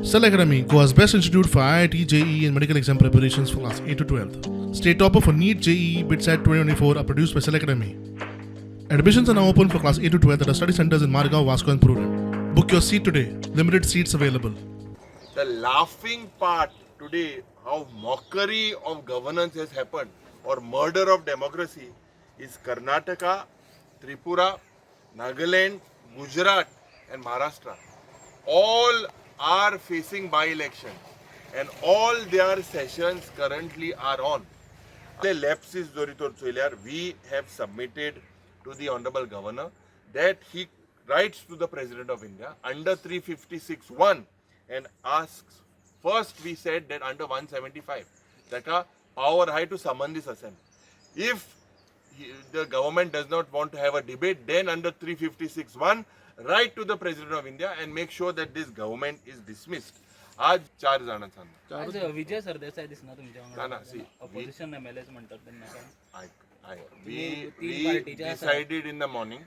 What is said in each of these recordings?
Cell Academy, Goa's best institute for IIT, JEE and medical exam preparations for class 8 to 12th. State topper for NEET, JEE, BITSAT 2024 are produced by Cell Academy. Admissions are now open for class 8 to 12th at our study centers in Margao, Vasco and Purun. Book your seat today. Limited seats available. The laughing part today, how mockery of governance has happened or murder of democracy is Karnataka, Tripura, Nagaland, Gujarat and Maharashtra. All are facing by-election and all their sessions currently are on. The lapses Doritor Choilyar, we have submitted to the Honorable Governor that he writes to the President of India under 356(1) and asks, first we said that under 175, that a power high to summon this assembly. If the government does not want to have a debate, then under 356(1), write to the President of India and make sure that this government is dismissed. आज 4 जणांचा आज विजय सरदेसाई दिसणार तुमच्या ना, ना, see, opposition MLAs म्हणतात त्यांना काय we decided in the morning.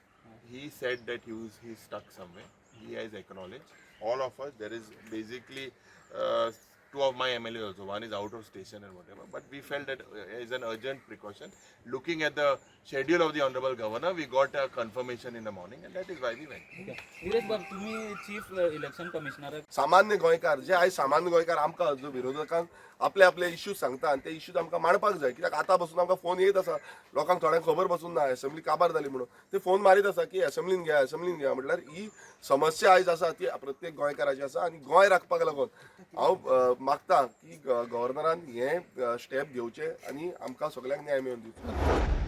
He said that he's stuck somewhere. He has acknowledged. All of us, there is basically 2 of my MLAs also. One is out of station and whatever. But we felt that as an urgent precaution, looking at the schedule of the Honorable Governor, we got a confirmation in the morning and that is why we went. Nilesh बाब तुम्ही chief election commissioner सामान्य गोंयकार जे आयज सामान्य गोंयकार आमकां जो विरोधकांक आपले आपले इश्यूज सांगता आनी ते इश्यूज आमकां मांडपाक जाय कित्याक आतां बसून आमकां फोन येत आसा लोकांक थोड्यांक खबर बसून ना असेंब्ली काबार जाली म्हणून ते फोन मारीत आसा की असेंब्लीन घ्या म्हटल्यार ही समस्या आयज आसा ती प्रत्येक गोंयकाराची आसा आनी गोंय राखपाक लागून हांव मागता की गव्हर्नरान हे स्टेप घेवचे आनी आमकां सगळ्यांक न्याय मेळोवन दिवचो.